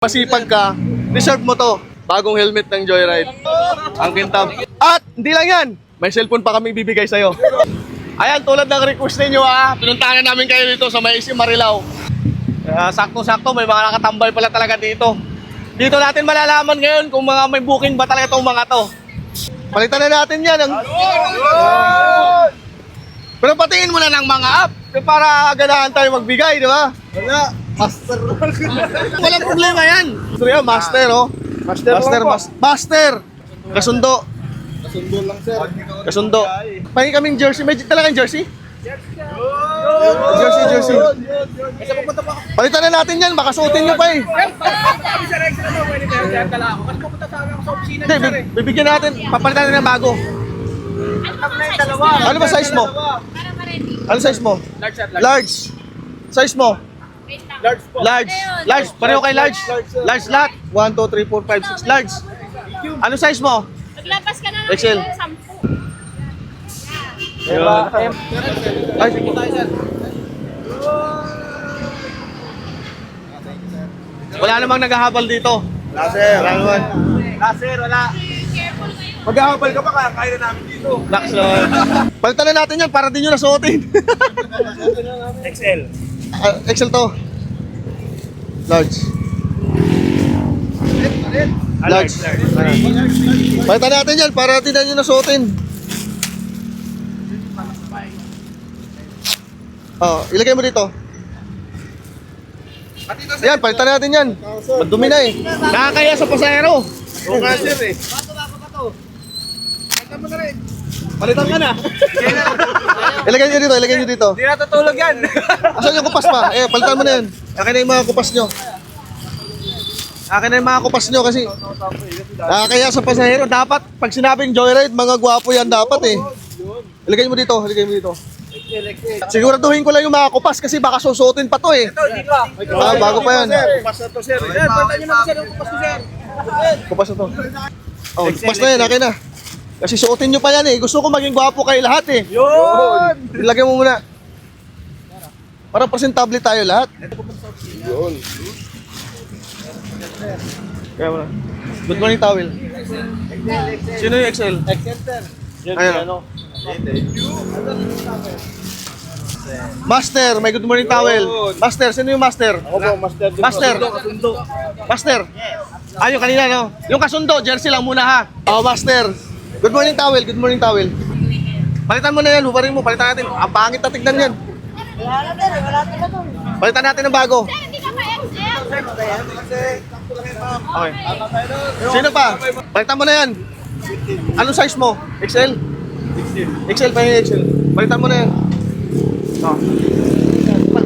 Masipag ka, deserve mo to. Bagong helmet ng Joyride. Ang kintab. At hindi lang yan, may cellphone pa kami bibigay sa'yo. Ayan, tulad ng request ninyo pinuntahan na namin kayo dito sa May Marilao. Sakto-sakto, may mga nakatambay pala talaga dito. Dito natin malalaman ngayon kung may booking ba talaga itong mga to. Palitan na natin yan. Pero patingin mo na ng mga app para ganahan tayo magbigay, di ba? Wala, master. Walang problema yan. So yan, master, oh. Master. Kasundo. Kasundo lang, sir. Kasundo. Pahingi kaming jersey. May talagang jersey? Jersey. Palitan na natin yan. Baka suotin nyo pa eh. Hindi, bibigyan natin. Papalitan natin ng bago. Ano ba size mo? Ano size mo? Large. Size mo? Large. Pareho kay large. Large lahat. 1, 2, 3, 4, 5, 6. Large. Ano size mo? Maglabas ka na ng Excel. 10. Ay, sige. Wala namang naghahabal dito. Laser. Wala naman. Laser, wala. Careful kayo. Maghahabal ka pa, kaya na namin dito. Relax lang. Palitan na natin yan para di nyo nasuotin. XL. Excel to. Large. Large. Palitan natin yan para di na nyo nasuotin. Oh, ilagay mo dito. Ayan, palitan natin yan. Madumi na eh. Nakakaya sa pasahero. Oo nga, sir eh. Palitan ka na. Ilagay nyo dito. Hindi natutulog yan. Asan yung kupas pa? Palitan mo na yan. Akin na yung mga kupas nyo. Akin na yung mga kupas nyo kasi nakakaya sa pasahero. Dapat, pag sinabing joyride, mga gwapo yan dapat eh. Ilagay mo dito. Siguraduhin ko lang yung mga kupas kasi baka susuotin pa to eh. Ito, dito ah. Bago pa yan. Kupas na to, sir. Sir, palitan nyo naman, sir, yung kupas ko, sir. Kupas na to. Oh, kupas na yan. Akin na. Kasi suotin nyo pa yan eh. Gusto ko maging gwapo kayo lahat eh. Yun! Ilagay mo muna. Para presentable tayo lahat. Yun. Kaya mo na. Good morning, towel. Sino yung XL? XL, sir. Ayan. Master, may good morning towel. Master, sino yung master? Ako po, master. Master. Kasundo. Master. Yung kanina, no? Yung kasundo, jersey lang muna ha. Oh, master. Good morning towel, Palitan mo na yan, hubarin mo, palitan natin. Ang pangit na tignan yan. Palitan natin ng bago. Hindi ka pa Excel. Okay. Sino pa? Palitan mo na yan. Anong size mo? XL? XL pa yung XL. Palitan mo na yan. Oh.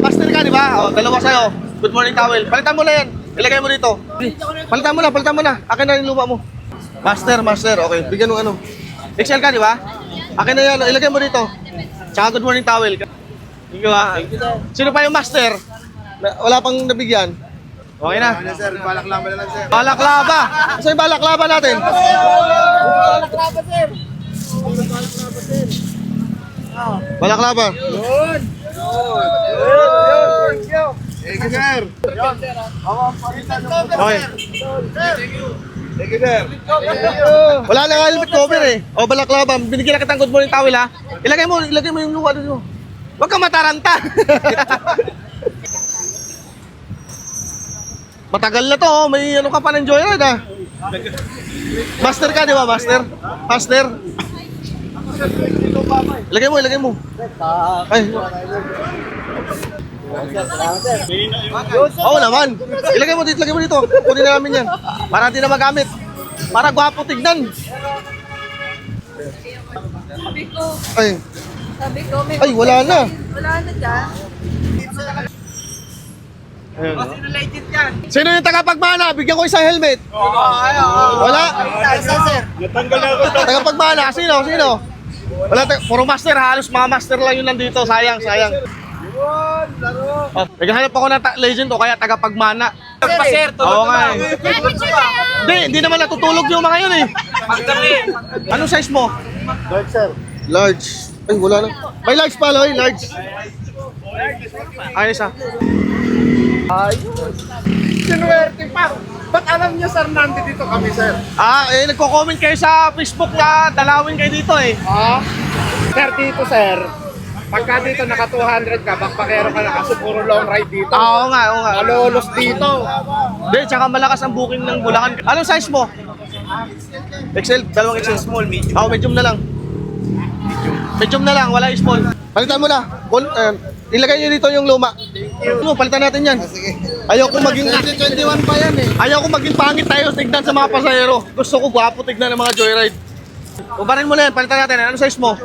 Master ka, di ba? Oh, dalawa sa'yo. Good morning towel. Palitan mo na yan. Ilagay mo dito. Palitan mo na. Akin na yung luma mo. Master. Okay, bigyan ng ano. XL ka, di ba? Akin na yan. Ilagay mo dito. Tsaka good morning towel. Thank you ha. Sino pa yung master? Wala pang nabigyan. Okay na. Sir, balaklava na lang, sir. Balaklava. Asa yung balaklava natin? Balaklava, sir. Balaklava. Yun. Thank you, sir. Okay. Thank you, sir. Wala na nga helmet cover eh. O balaklava, binigyan na kitang good morning towel ha. Ilagay mo yung luha dito. Huwag kang mataranta. Matagal na to, may ano ka pa ng joyride ha. Master ka, di ba? Master. Ilagay mo. Ay. Oo naman. Ilagay mo dito. Kunin na namin yan. Para di na magamit. Para gwapo tignan. Sabi ko, may Ay, wala na. Wala na dyan. Legit yan. Sino yung tagapagmana? Bigyan ko isang helmet. Wala? Isa, sir. Natanggal na ako. Tagapagmana, sino? Wala, puro master, halos mga master lang yun nandito. Sayang. Yun, laro. Oh, naghahanap ako ng legend o kaya tagapagmana. Sir, Oo nga eh. Picture kayo. Hindi naman natutulog yung mga yun eh. Anong size mo? Large, sir. Large. Ay, wala na. May large pa, Loy. Large. Ayos ah. Ayun. Sinuwerte pa. Ba't alam niyo, sir, nandito kami, sir? Nagko-comment kayo sa Facebook na dalawin kayo dito eh. Sir, dito, sir. Pagka dito naka 200 ka, backpackero ka na kasi puro long ride dito. Oo nga. Malolos dito. Hindi, tsaka malakas ang booking ng Bulacan. Anong size mo? XL, dalawang XL. Small, medium. Medium na lang. Medium na lang, wala small. Palitan mo na. Ilagay nyo dito yung luma. Palitan natin yan. Ayaw ko maging... 21 pa yan eh. Ayaw ko maging pangit tayo tignan sa mga pasahero. Gusto ko gwapo tignan ng mga joyride. Ubarin mo na yan, palitan natin. Anong size mo?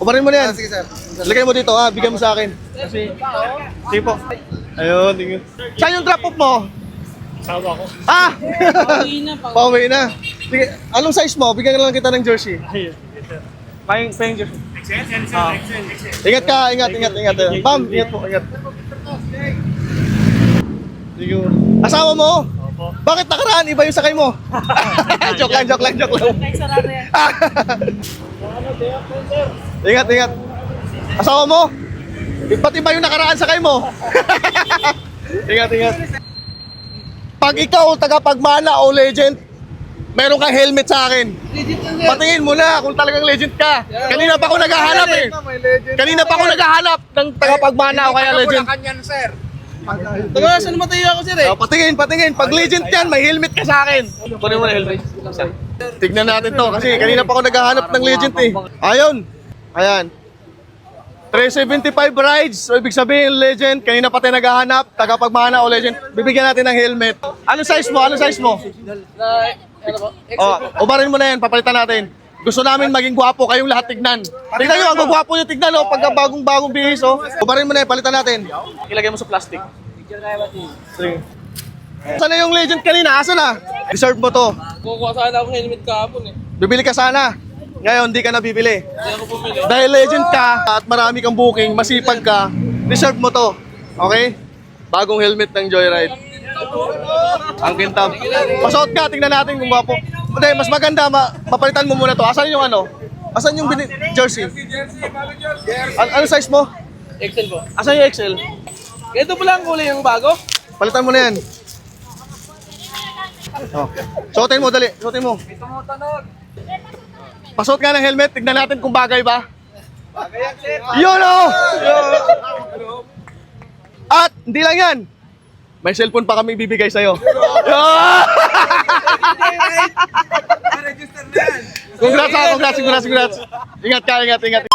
Ubarin mo na yan. Sige, sir. Lagay mo dito bigyan mo sa akin. Sige po. Ayun, tingin. Saan yung drop off mo? Sawa ko. Pauwi na. Sige, anong size mo? Bigyan na lang kita ng jersey. Pahing jersey. Ingat ka, ingat. Ma'am, ingat po, ingat. Sige. Asawa mo? Bakit nakaraan? Iba yung sakay mo. joke lang. Ingat. Asawa mo? Ba't iba yung nakaraan sakay mo? Ingat. Pag ikaw tagapagmana o legend, meron kang helmet sa akin. Patingin mo na kung talagang legend ka. Kanina pa ako naghahanap eh. Ng tagapagmana o kaya legend. Kanyan, sir. Taga, saan matayo ako sir eh? Patingin. Pag legend yan, may helmet ka sa akin. Kunin mo na helmet. Tignan natin to kasi kanina pa ako naghahanap ng legend eh. Ayan. 375 rides. So ibig sabihin legend, kanina pa tayo naghahanap, tagapagmana o legend. Bibigyan natin ng helmet. Anong size mo? Ubarin mo na yan, papalitan natin. Gusto namin maging gwapo kayong lahat tignan. Tignan nyo, ang gwapo nyo tignan pagka bagong bihis Ubarin mo na yan, palitan natin. Ilagay mo sa plastic. Sige. Saan na yung legend kanina? Asa na? Deserve mo to. Kukuha sana ako helmet kahapon eh. Bibili ka sana. Ngayon, di ka na bibili. Hindi ako bumili. Dahil legend ka at marami kang booking, masipag ka, deserve mo to. Okay? Bagong helmet ng Joyride. Ang kintab. Pasuot ka, tingnan natin kung gwapo. Hindi, mas maganda, mapalitan mo muna to. Asan yung Asan yung jersey? Ano size mo? Excel po. Asan yung XL? Ito pala ang kulay yung bago. Palitan mo na yan. Suotin mo, dali. Suotin mo. Pasuot nga ng helmet, tignan natin kung bagay ba. Yun At hindi lang yan. May cellphone pa kami bibigay sa'yo. Congrats. Ingat ka.